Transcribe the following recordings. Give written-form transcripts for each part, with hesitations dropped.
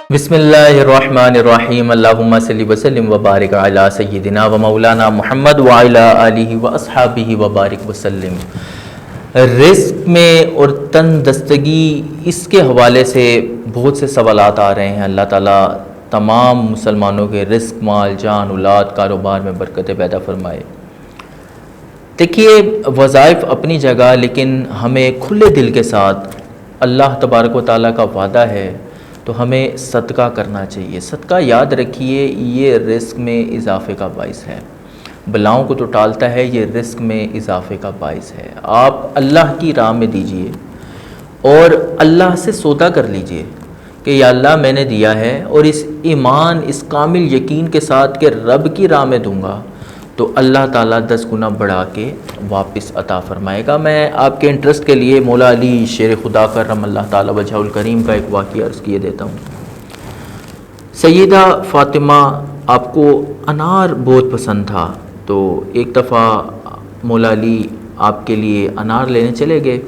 بسم اللہ الرحمن الرحیم اللہم صلی وسلم وبارک علی سیدنا و مولانا محمد وعلی آلہ و اصحابہ وبارک وسلم۔ رزق میں اور تندرستگی اس کے حوالے سے بہت سے سوالات آ رہے ہیں۔ اللہ تعالیٰ تمام مسلمانوں کے رزق، مال، جان، اولاد، کاروبار میں برکتیں پیدا فرمائے۔ دیکھیے، وظائف اپنی جگہ، لیکن ہمیں کھلے دل کے ساتھ اللہ تبارک و تعالیٰ کا وعدہ ہے تو ہمیں صدقہ کرنا چاہیے۔ صدقہ یاد رکھیے، یہ رزق میں اضافے کا باعث ہے، بلاؤں کو تو ٹالتا ہے، یہ رزق میں اضافے کا باعث ہے۔ آپ اللہ کی راہ میں دیجئے اور اللہ سے سودا کر لیجئے کہ یا اللہ میں نے دیا ہے، اور اس ایمان، اس کامل یقین کے ساتھ کہ رب کی راہ میں دوں گا تو اللہ تعالیٰ 10 گنا بڑھا کے واپس عطا فرمائے گا۔ میں آپ کے انٹرسٹ کے لیے مولا علی شیر خدا کرم اللہ تعالیٰ وجہ الکریم کا ایک واقعہ عرض کیے دیتا ہوں۔ سیدہ فاطمہ آپ کو انار بہت پسند تھا، تو ایک دفعہ مولا علی آپ کے لیے انار لینے چلے گئے۔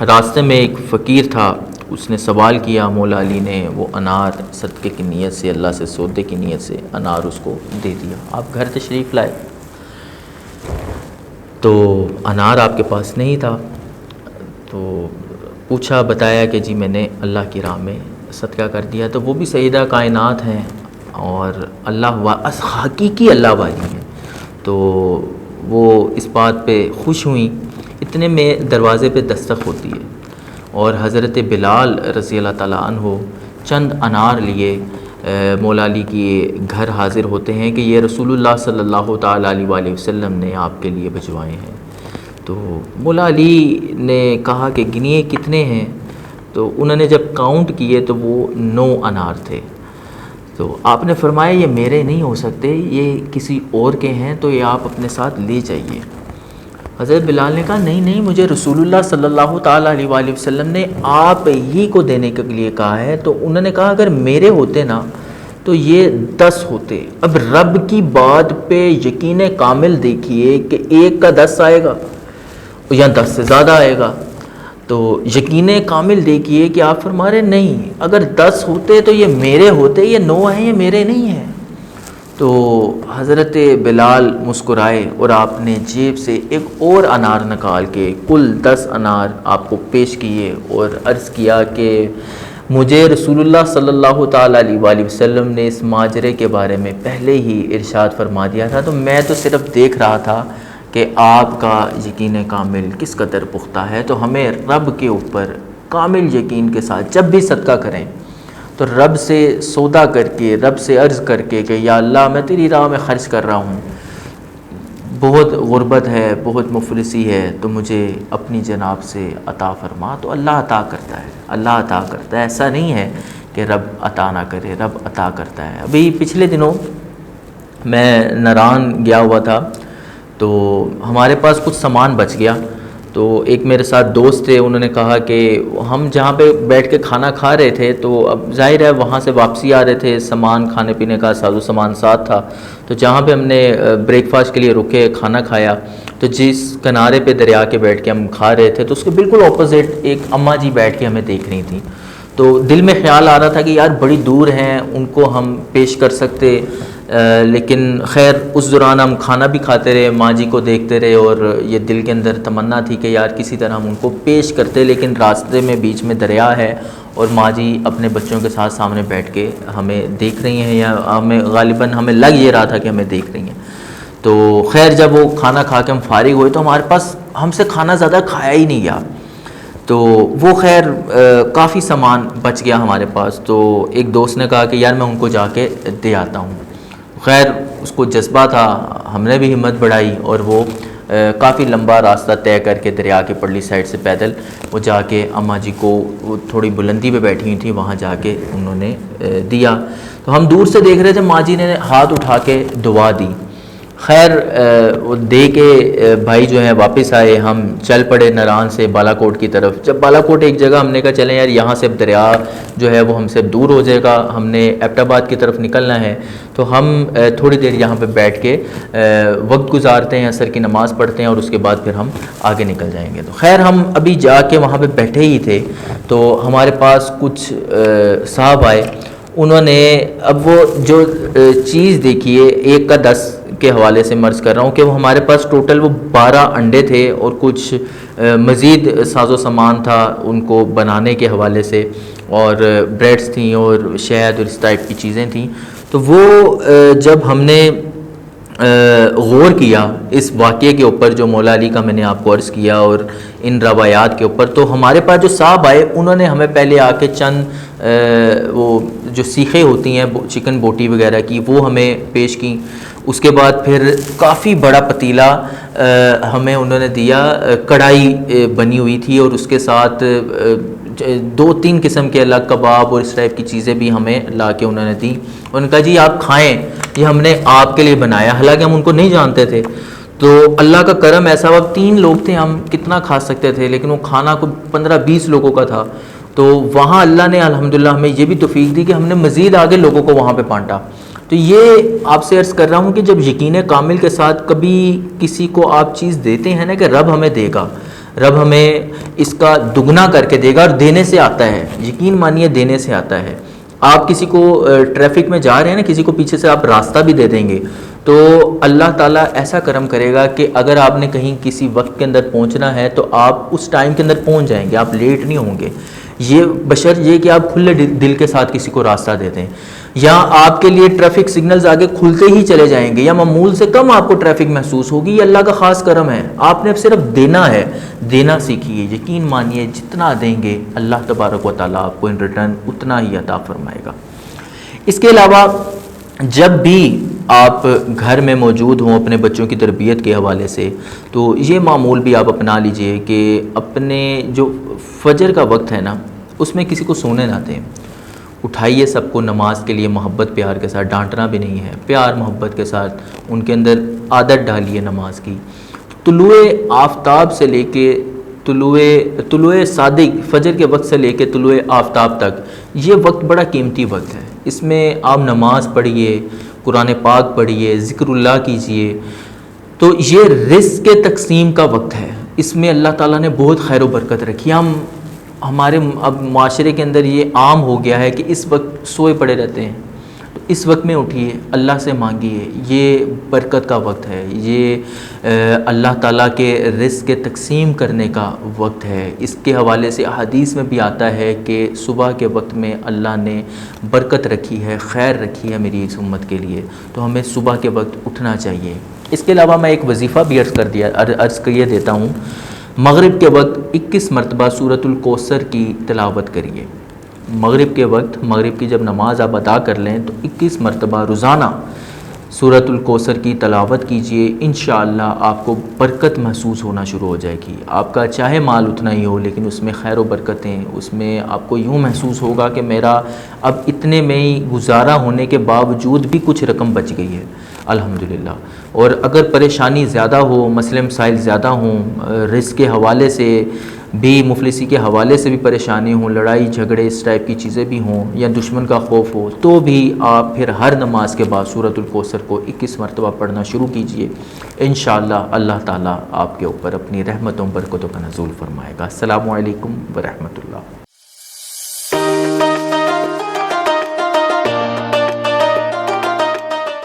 راستے میں ایک فقیر تھا، اس نے سوال کیا، مولا علی نے وہ انار صدقے کی نیت سے، اللہ سے سودے کی نیت سے انار اس کو دے دیا۔ آپ گھر تشریف لائے تو انار آپ کے پاس نہیں تھا، تو پوچھا، بتایا کہ جی میں نے اللہ کی راہ میں صدقہ کر دیا۔ تو وہ بھی سیدہ کائنات ہیں اور اللہ حقیقی اللہ والی ہیں، تو وہ اس بات پہ خوش ہوئیں۔ اتنے میں دروازے پہ دستک ہوتی ہے اور حضرت بلال رضی اللہ تعالیٰ عنہ چند انار لیے مولا علی کے گھر حاضر ہوتے ہیں کہ یہ رسول اللہ صلی اللہ تعالیٰ علیہ وآلہ وسلم نے آپ کے لیے بھجوائے ہیں۔ تو مولا علی نے کہا کہ گنیے کتنے ہیں، تو انہوں نے جب کاؤنٹ کیے تو وہ 9 انار تھے۔ تو آپ نے فرمایا یہ میرے نہیں ہو سکتے، یہ کسی اور کے ہیں، تو یہ آپ اپنے ساتھ لے جائیے۔ حضرت بلال نے کہا نہیں، مجھے رسول اللہ صلی اللہ تعالیٰ علیہ وآلہ وسلم نے آپ ہی کو دینے کے لیے کہا ہے۔ تو انہوں نے کہا اگر میرے ہوتے نا تو یہ 10 ہوتے۔ اب رب کی بات پہ یقین کامل دیکھیے کہ 1 کا 10 آئے گا یا 10 سے زیادہ آئے گا، تو یقین کامل دیکھیے کہ آپ فرما رہے نہیں، اگر 10 ہوتے تو یہ میرے ہوتے، یہ 9 ہیں، یہ میرے نہیں ہیں۔ تو حضرت بلال مسکرائے اور آپ نے جیب سے ایک اور انار نکال کے کل 10 انار آپ کو پیش کیے اور عرض کیا کہ مجھے رسول اللہ صلی اللہ تعالیٰ علیہ وآلہ وسلم نے اس ماجرے کے بارے میں پہلے ہی ارشاد فرما دیا تھا، تو میں تو صرف دیکھ رہا تھا کہ آپ کا یقین کامل کس قدر پختہ ہے۔ تو ہمیں رب کے اوپر کامل یقین کے ساتھ جب بھی صدقہ کریں تو رب سے سودا کر کے، رب سے عرض کر کے کہ یا اللہ میں تیری راہ میں خرچ کر رہا ہوں، بہت غربت ہے، بہت مفلسی ہے، تو مجھے اپنی جناب سے عطا فرما۔ تو اللہ عطا کرتا ہے، اللہ عطا کرتا ہے، ایسا نہیں ہے کہ رب عطا نہ کرے، رب عطا کرتا ہے۔ ابھی پچھلے دنوں میں ناران گیا ہوا تھا، تو ہمارے پاس کچھ سامان بچ گیا، تو ایک میرے ساتھ دوست تھے، انہوں نے کہا کہ ہم جہاں پہ بیٹھ کے کھانا کھا رہے تھے، تو اب ظاہر ہے وہاں سے واپسی آ رہے تھے، سامان کھانے پینے کا ساز و سامان ساتھ تھا، تو جہاں پہ ہم نے بریک فاسٹ کے لیے رکے کھانا کھایا، تو جس کنارے پہ دریا کے بیٹھ کے ہم کھا رہے تھے تو اس کے بالکل اپوزٹ ایک اماں جی بیٹھ کے ہمیں دیکھ رہی تھیں۔ تو دل میں خیال آ رہا تھا کہ یار بڑی دور ہیں، ان کو ہم پیش کر سکتے، لیکن خیر اس دوران ہم کھانا بھی کھاتے رہے، ماں جی کو دیکھتے رہے، اور یہ دل کے اندر تمنا تھی کہ یار کسی طرح ہم ان کو پیش کرتے، لیکن راستے میں بیچ میں دریا ہے اور ماں جی اپنے بچوں کے ساتھ سامنے بیٹھ کے ہمیں دیکھ رہی ہیں، یا ہمیں غالباً ہمیں لگ یہ رہا تھا کہ ہمیں دیکھ رہی ہیں۔ تو خیر جب وہ کھانا کھا کے ہم فارغ ہوئے تو ہمارے پاس ہم سے کھانا زیادہ کھایا ہی نہیں گیا، تو وہ خیر کافی سامان بچ گیا ہمارے پاس۔ تو ایک دوست نے کہا کہ یار میں ان کو جا کے دے آتا ہوں۔ خیر اس کو جذبہ تھا، ہم نے بھی ہمت بڑھائی اور وہ کافی لمبا راستہ طے کر کے دریا کے پرلی سائڈ سے پیدل وہ جا کے اماں جی کو، وہ تھوڑی بلندی پہ بیٹھی ہوئی تھیں، وہاں جا کے انہوں نے دیا۔ تو ہم دور سے دیکھ رہے تھے، ماں جی نے ہاتھ اٹھا کے دعا دی۔ خیر وہ دے کے بھائی جو ہیں واپس آئے، ہم چل پڑے ناران سے بالا کوٹ کی طرف۔ جب بالا کوٹ ایک جگہ ہم نے کہا چلیں یار یہاں سے دریا جو ہے وہ ہم سے دور ہو جائے گا، ہم نے ایبٹ آباد کی طرف نکلنا ہے، تو ہم تھوڑی دیر یہاں پہ بیٹھ کے وقت گزارتے ہیں، عصر کی نماز پڑھتے ہیں، اور اس کے بعد پھر ہم آگے نکل جائیں گے۔ تو خیر ہم ابھی جا کے وہاں پہ بیٹھے ہی تھے تو ہمارے پاس کچھ صاحب آئے، انہوں نے اب وہ جو چیز دیکھی ہے 1 کا 10 کے حوالے سے مرض کر رہا ہوں کہ وہ ہمارے پاس ٹوٹل وہ 12 انڈے تھے اور کچھ مزید ساز و سامان تھا ان کو بنانے کے حوالے سے، اور بریڈس تھیں اور شہد اور اس ٹائپ کی چیزیں تھیں. تو وہ جب ہم نے غور کیا اس واقعے کے اوپر جو مولا علی کا میں نے آپ کو عرض کیا اور ان روایات کے اوپر، تو ہمارے پاس جو صاحب آئے انہوں نے ہمیں پہلے آ کے چند وہ جو سیخیں ہوتی ہیں چکن بوٹی وغیرہ کی وہ ہمیں پیش کی. اس کے بعد پھر کافی بڑا پتیلا ہمیں انہوں نے دیا، کڑھائی بنی ہوئی تھی، اور اس کے ساتھ 2-3 قسم کے الگ کباب اور اس ٹائپ کی چیزیں بھی ہمیں لا کے انہوں نے دی. انہوں نے کہا جی آپ کھائیں، یہ ہم نے آپ کے لیے بنایا، حالانکہ ہم ان کو نہیں جانتے تھے. تو اللہ کا کرم ایسا، اب 3 لوگ تھے، ہم کتنا کھا سکتے تھے، لیکن وہ کھانا کو 15-20 لوگوں کا تھا. تو وہاں اللہ نے الحمدللہ ہمیں یہ بھی توفیق دی کہ ہم نے مزید آگے لوگوں کو وہاں پہ بانٹا. تو یہ آپ سے عرض کر رہا ہوں کہ جب یقین کامل کے ساتھ کبھی کسی کو آپ چیز دیتے ہیں نا کہ رب ہمیں دے گا، رب ہمیں اس کا دگنا کر کے دے گا، اور دینے سے آتا ہے، یقین مانیے دینے سے آتا ہے. آپ کسی کو ٹریفک میں جا رہے ہیں نا، کسی کو پیچھے سے آپ راستہ بھی دے دیں گے تو اللہ تعالیٰ ایسا کرم کرے گا کہ اگر آپ نے کہیں کسی وقت کے اندر پہنچنا ہے تو آپ اس ٹائم کے اندر پہنچ جائیں گے، آپ لیٹ نہیں ہوں گے. یہ بشر یہ کہ آپ کھلے دل کے ساتھ کسی کو راستہ دے دیں، یا آپ کے لیے ٹریفک سگنلز آگے کھلتے ہی چلے جائیں گے، یا معمول سے کم آپ کو ٹریفک محسوس ہوگی. یہ اللہ کا خاص کرم ہے. آپ نے اب صرف دینا ہے، دینا سیکھیے. یقین مانیے جتنا دیں گے اللہ تبارک و تعالیٰ آپ کو ان ریٹرن اتنا ہی عطا فرمائے گا. اس کے علاوہ جب بھی آپ گھر میں موجود ہوں اپنے بچوں کی تربیت کے حوالے سے، تو یہ معمول بھی آپ اپنا لیجئے کہ اپنے جو فجر کا وقت ہے نا اس میں کسی کو سونے نہ دیں. اٹھائیے سب کو نماز کے لیے محبت پیار کے ساتھ، ڈانٹنا بھی نہیں ہے، پیار محبت کے ساتھ ان کے اندر عادت ڈالیے نماز کی. طلوع آفتاب سے لے کے طلوع صادق فجر کے وقت سے لے کے طلوع آفتاب تک یہ وقت بڑا قیمتی وقت ہے. اس میں آپ نماز پڑھیے، قرآن پاک پڑھیے، ذکر اللہ کیجئے. تو یہ رزق کے تقسیم کا وقت ہے، اس میں اللہ تعالیٰ نے بہت خیر و برکت رکھی. ہمارے اب معاشرے کے اندر یہ عام ہو گیا ہے کہ اس وقت سوئے پڑے رہتے ہیں. تو اس وقت میں اٹھیے، اللہ سے مانگیے، یہ برکت کا وقت ہے، یہ اللہ تعالیٰ کے رزق کے تقسیم کرنے کا وقت ہے. اس کے حوالے سے احادیث میں بھی آتا ہے کہ صبح کے وقت میں اللہ نے برکت رکھی ہے، خیر رکھی ہے میری اس امت کے لیے. تو ہمیں صبح کے وقت اٹھنا چاہیے. اس کے علاوہ میں ایک وظیفہ بھی عرض کریے دیتا ہوں. مغرب کے وقت 21 مرتبہ سورۃ الکوثر کی تلاوت کریے. مغرب کے وقت، مغرب کی جب نماز آپ ادا کر لیں تو 21 مرتبہ روزانہ سورۃ الکوثر کی تلاوت کیجئے. انشاءاللہ آپ کو برکت محسوس ہونا شروع ہو جائے گی. آپ کا چاہے مال اتنا ہی ہو لیکن اس میں خیر و برکتیں، اس میں آپ کو یوں محسوس ہوگا کہ میرا اب اتنے میں ہی گزارا ہونے کے باوجود بھی کچھ رقم بچ گئی ہے الحمدللہ. اور اگر پریشانی زیادہ ہو، مسئلے مسائل زیادہ ہوں، رزق کے حوالے سے بھی، مفلسی کے حوالے سے بھی پریشانی ہوں، لڑائی جھگڑے اس ٹائپ کی چیزیں بھی ہوں، یا دشمن کا خوف ہو، تو بھی آپ پھر ہر نماز کے بعد سورۃ الکوثر کو 21 مرتبہ پڑھنا شروع کیجئے. انشاءاللہ اللہ تعالیٰ آپ کے اوپر اپنی رحمتوں برکتوں کا نزول فرمائے گا. السلام علیکم ورحمۃ اللہ.